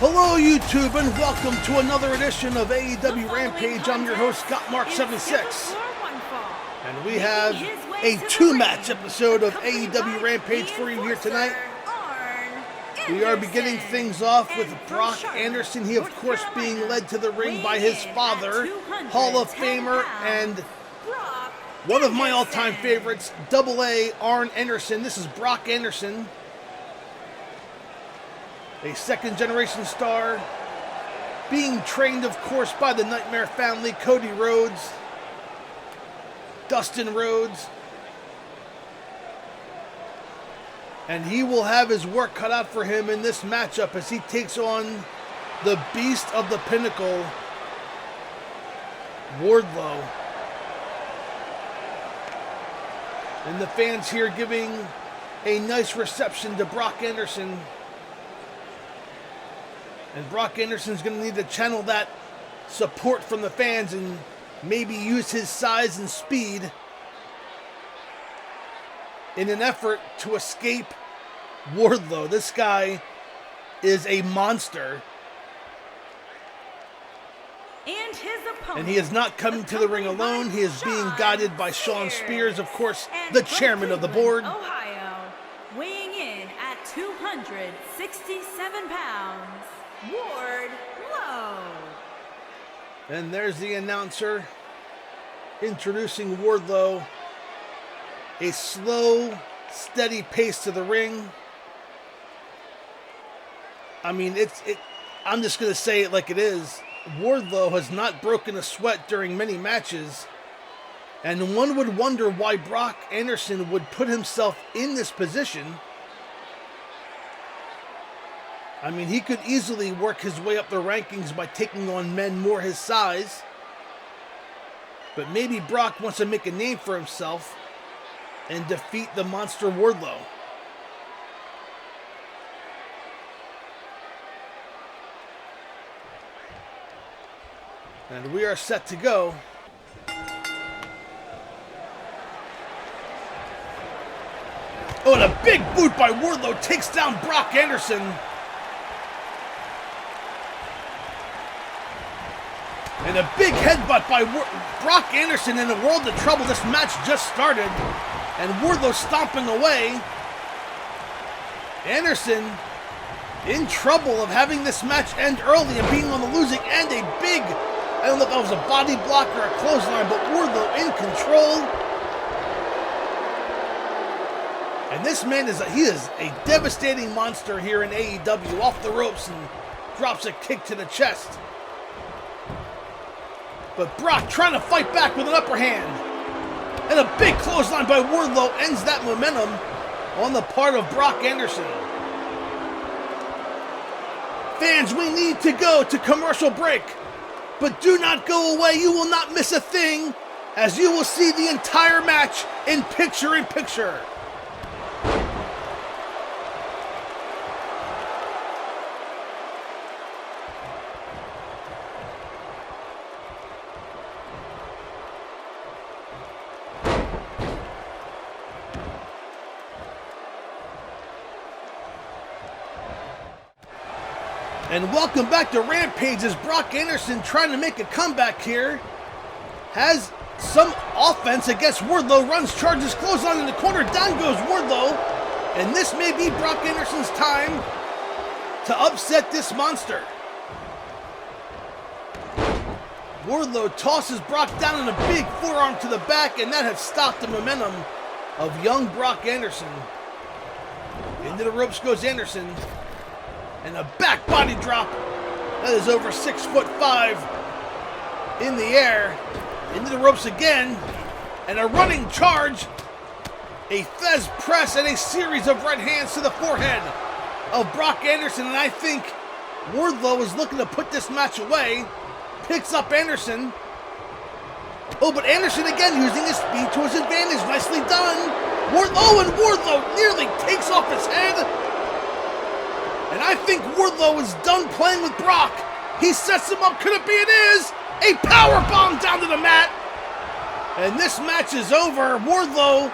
Hello YouTube and welcome to another edition of AEW Rampage. I'm your host Gotmark76. And we have a two-match episode of AEW Rampage for you here tonight. We are beginning things off with Brock Anderson. He of course being led to the ring by his father, Hall of Famer and one of my all-time favorites, AA Arn Anderson. This is Brock Anderson, a second-generation star, being trained, of course, by the Nightmare family, Cody Rhodes, Dustin Rhodes, and he will have his work cut out for him in this matchup as he takes on the Beast of the Pinnacle, Wardlow. And the fans here giving a nice reception to Brock Anderson. And Brock Anderson's going to need to channel that support from the fans and maybe use his size and speed in an effort to escape Wardlow. This guy is a monster. And his opponent, and he is not coming to the ring alone. He is being guided by Shawn Spears, of course, the chairman of the board. Ohio, weighing in at 267 pounds, Wardlow. And there's the announcer introducing Wardlow. A slow, steady pace to the ring. I mean, I'm just going to say it like it is. Wardlow has not broken a sweat during many matches, and one would wonder why Brock Anderson would put himself in this position. I mean, he could easily work his way up the rankings by taking on men more his size, but maybe Brock wants to make a name for himself and defeat the monster Wardlow. And we are set to go. Oh, and a big boot by Wardlow takes down Brock Anderson. And a big headbutt by Brock Anderson in a world of trouble. This match just started. And Wardlow stomping away. Anderson in trouble of having this match end early and being on the losing end. A big, I don't know if that was a body block or a clothesline, but Wardlow in control. And this man is a devastating monster here in AEW. Off the ropes and drops a kick to the chest. But Brock trying to fight back with an upper hand. And a big clothesline by Wardlow ends that momentum on the part of Brock Anderson. Fans, we need to go to commercial break. But do not go away. You will not miss a thing, as you will see the entire match in picture-in-picture. And welcome back to Rampage as Brock Anderson trying to make a comeback here. Has some offense against Wardlow, runs, charges, clothesline in the corner, down goes Wardlow. And this may be Brock Anderson's time to upset this monster. Wardlow tosses Brock down in a big forearm to the back, and that has stopped the momentum of young Brock Anderson. Into the ropes goes Anderson. And a back body drop. That is over 6'5" in the air. Into the ropes again. And a running charge. A Fez press and a series of right hands to the forehead of Brock Anderson. And I think Wardlow is looking to put this match away. Picks up Anderson. Oh, but Anderson again using his speed to his advantage. Nicely done. And Wardlow nearly takes off his head. And I think Wardlow is done playing with Brock. He sets him up. Could it be? It is. A power bomb down to the mat. And this match is over. Wardlow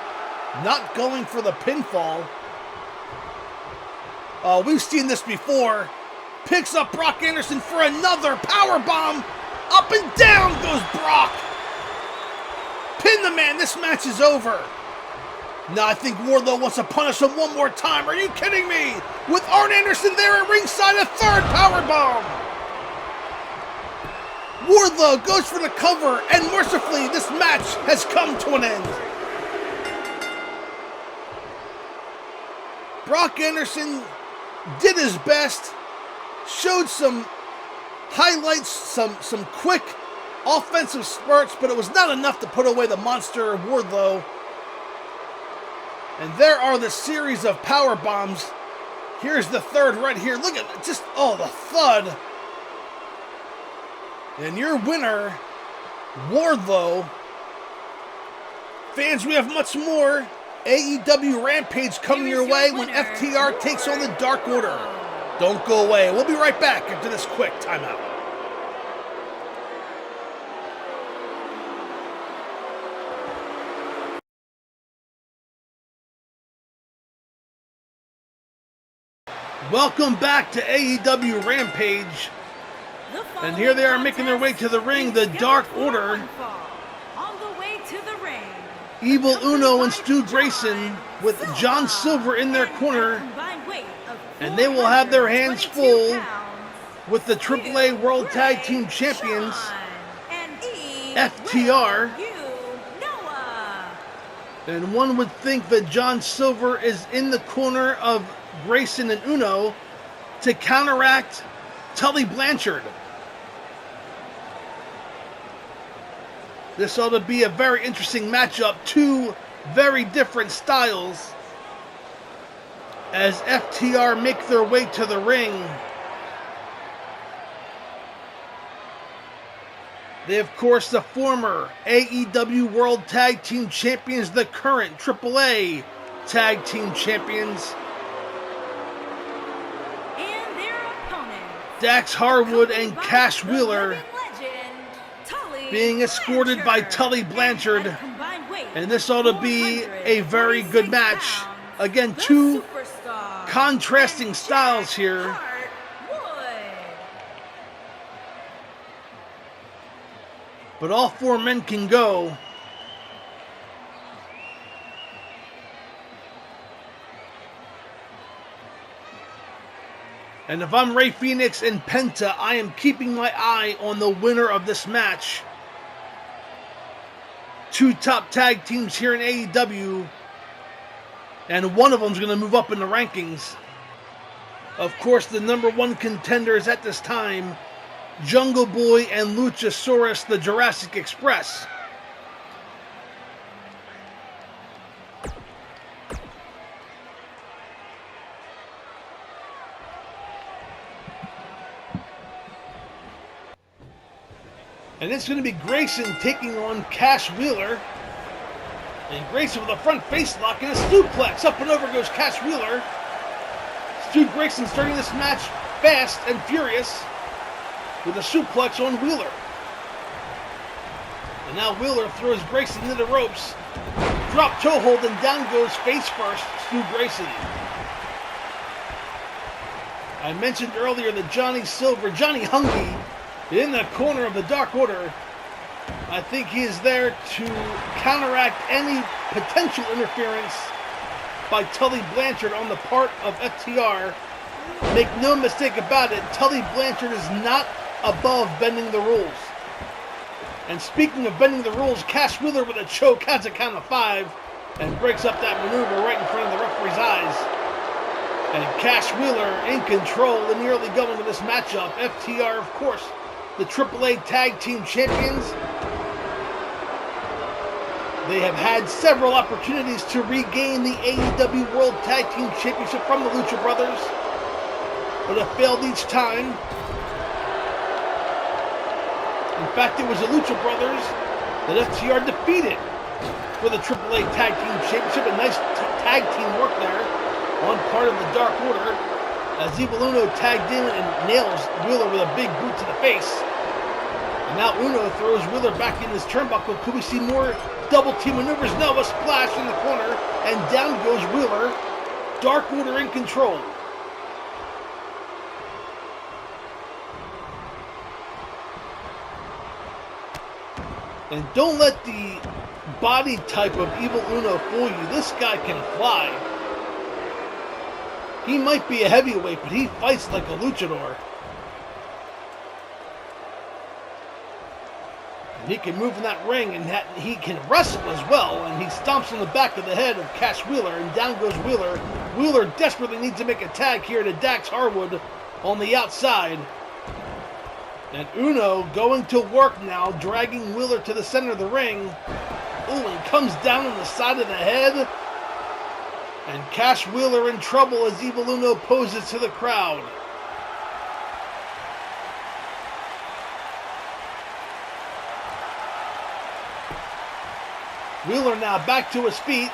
not going for the pinfall. We've seen this before. Picks up Brock Anderson for another power bomb. Up and down goes Brock. Pin the man. This match is over. Now I think Wardlow wants to punish him one more time. Are you kidding me? With Arn Anderson there at ringside, a third power bomb. Wardlow goes for the cover, and mercifully, this match has come to an end. Brock Anderson did his best, showed some highlights, some quick offensive spurts, but it was not enough to put away the monster Wardlow. And there are the series of power bombs. Here's the third right here. Look at it, just, oh, the thud. And your winner, Wardlow. Fans, we have much more AEW Rampage coming your way when FTR takes on the Dark Order. Don't go away. We'll be right back after this quick timeout. Welcome back to AEW Rampage. And here they are making their way to the ring, the Dark Order. On the way to the ring, Evil Uno and Stu Grayson with John Silver in their corner. And they will have their hands full with the AAA World Tag Team Champions, FTR. And one would think that John Silver is in the corner of Grayson and Uno to counteract Tully Blanchard. This ought to be a very interesting matchup. Two very different styles as FTR make their way to the ring. They, of course, the former AEW World Tag Team Champions, the current AAA Tag Team Champions. and their opponent, Dax Harwood and Cash Wheeler being escorted by Tully Blanchard. And this ought to be a very good match. Again, two contrasting styles here. But all four men can go. And if I'm Rey Fenix and Penta, I am keeping my eye on the winner of this match. Two top tag teams here in AEW, and one of them is going to move up in the rankings. Of course, the number one contenders at this time, Jungle Boy and Luchasaurus, the Jurassic Express. And it's going to be Grayson taking on Cash Wheeler. And Grayson with a front face lock and a suplex. Up and over goes Cash Wheeler. Stu Grayson starting this match fast and furious with a suplex on Wheeler. And now Wheeler throws Grayson into the ropes. Drop toe hold and down goes face first Stu Grayson. I mentioned earlier that Johnny Hungy, in the corner of the Dark Order. I think he is there to counteract any potential interference by Tully Blanchard on the part of FTR. Make no mistake about it, Tully Blanchard is not above bending the rules. And speaking of bending the rules, Cash Wheeler with a choke has a count of 5 and breaks up that maneuver right in front of the referee's eyes. And Cash Wheeler in control in the early going of this matchup. FTR, of course, the AAA Tag Team Champions. They have had several opportunities to regain the AEW World Tag Team Championship from the Lucha Brothers, but have failed each time. In fact, it was the Lucha Brothers that FTR defeated for the AAA Tag Team Championship. A nice tag team work there on part of the Dark Order, as Evil Uno tagged in and nails Wheeler with a big boot to the face. And now Uno throws Wheeler back in his turnbuckle. Could we see more double team maneuvers? No, a splash in the corner, and down goes Wheeler. Dark Order in control. And don't let the body type of Evil Uno fool you. This guy can fly. He might be a heavyweight, but he fights like a luchador. And he can move in that ring, and he can wrestle as well. And he stomps on the back of the head of Cash Wheeler, and down goes Wheeler. Wheeler desperately needs to make a tag here to Dax Harwood on the outside. And Uno going to work now, dragging Wheeler to the center of the ring. Oh, and comes down on the side of the head. And Cash Wheeler in trouble as Evil Uno poses to the crowd. Wheeler now back to his feet.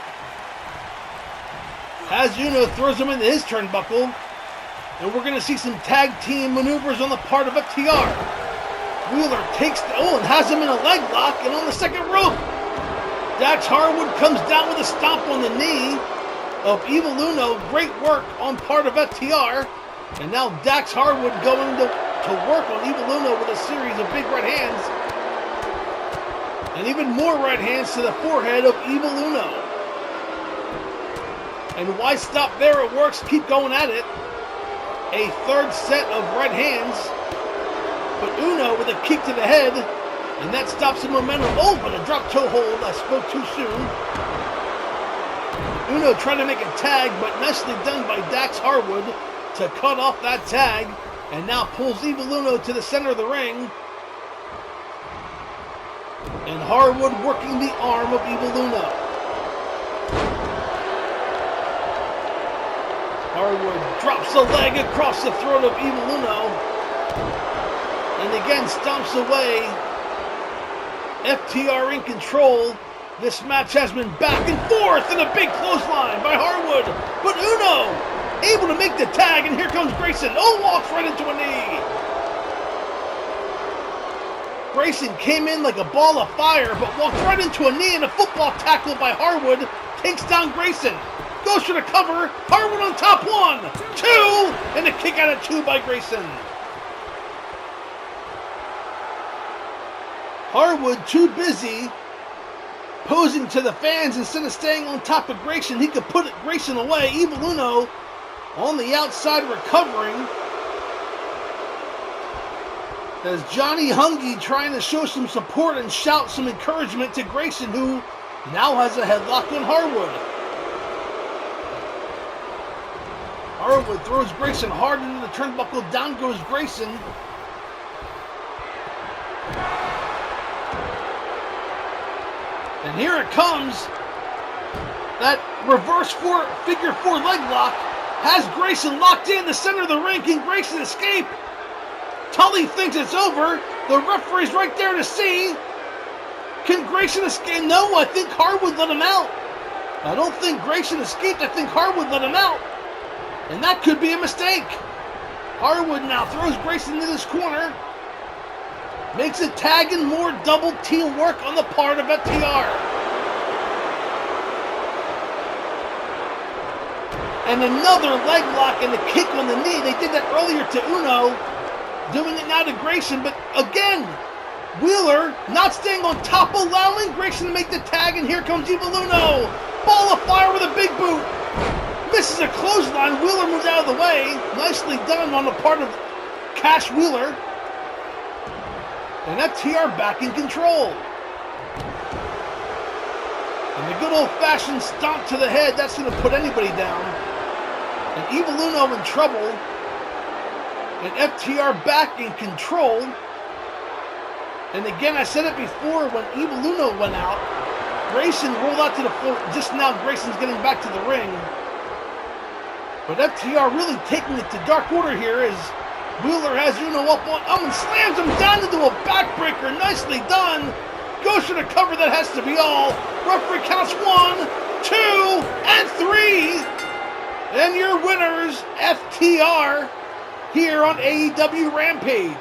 As Uno throws him into his turnbuckle. And we're going to see some tag team maneuvers on the part of FTR. Wheeler takes and has him in a leg lock and on the second rope. Dax Harwood comes down with a stomp on the knee of Evil Uno. Great work on part of FTR. And now Dax Harwood going to work on Evil Uno with a series of big right hands. And even more right hands to the forehead of Evil Uno. And why stop there? It works. Keep going at it. A third set of right hands. But Uno with a kick to the head. And that stops the momentum. Oh, but a drop toe hold. I spoke too soon. Uno trying to make a tag, but nicely done by Dax Harwood to cut off that tag. And now pulls Evil Uno to the center of the ring. And Harwood working the arm of Evil Uno. Harwood drops a leg across the throat of Evil Uno. And again stomps away. FTR in control. This match has been back and forth in a big clothesline by Harwood. But Uno able to make the tag, and here comes Grayson. Oh, walks right into a knee. Grayson came in like a ball of fire, but walked right into a knee, and a football tackle by Harwood takes down Grayson. Goes for the cover. Harwood on top. 1, 2, and a kick out at 2 by Grayson. Harwood too busy posing to the fans instead of staying on top of Grayson. He could put Grayson away. Evil Uno on the outside recovering. As Johnny Hungy trying to show some support and shout some encouragement to Grayson, who now has a headlock on Harwood. Harwood throws Grayson hard into the turnbuckle. Down goes Grayson. And here it comes. That reverse figure 4 leg lock has Grayson locked in the center of the ring. Can Grayson escape? Tully thinks it's over. The referee's right there to see. Can Grayson escape? No, I think Harwood let him out. I don't think Grayson escaped. I think Harwood let him out. And that could be a mistake. Harwood now throws Grayson into this corner. Makes a tag and more double teamwork on the part of FTR. And another leg lock and a kick on the knee. They did that earlier to Uno. Doing it now to Grayson. But again, Wheeler not staying on top, allowing Grayson to make the tag. And here comes Evil Uno. Ball of fire with a big boot. Misses a clothesline. Wheeler moves out of the way. Nicely done on the part of Cash Wheeler. And FTR back in control. And the good old-fashioned stomp to the head, that's going to put anybody down. And Evil Uno in trouble. And FTR back in control. And again, I said it before, when Evil Uno went out, Grayson rolled out to the floor. Just now, Grayson's getting back to the ring. But FTR really taking it to Dark Order here as Wheeler has Uno up on and slams him down into a backbreaker. Nicely done. Goes for the cover. That has to be all. Referee counts 1, 2, and 3. And your winners, FTR, here on AEW Rampage.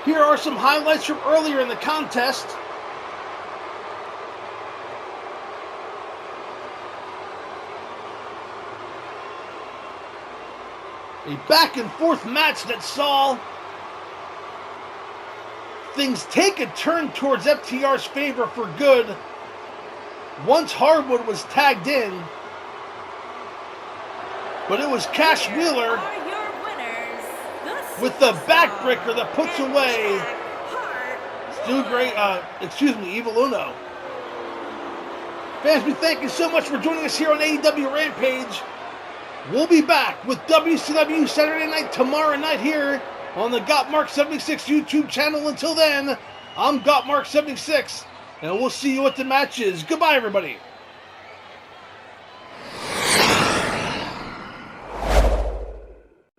Here are some highlights from earlier in the contest. A back and forth match that saw things take a turn towards FTR's favor for good once Hardwood was tagged in. But it was Cash Wheeler with the backbreaker that puts away Evil Uno. Fans, we thank you so much for joining us here on AEW Rampage. We'll be back with WCW Saturday Night tomorrow night here on the Gotmark76 YouTube channel. Until then, I'm Gotmark76, and we'll see you at the matches. Goodbye, everybody.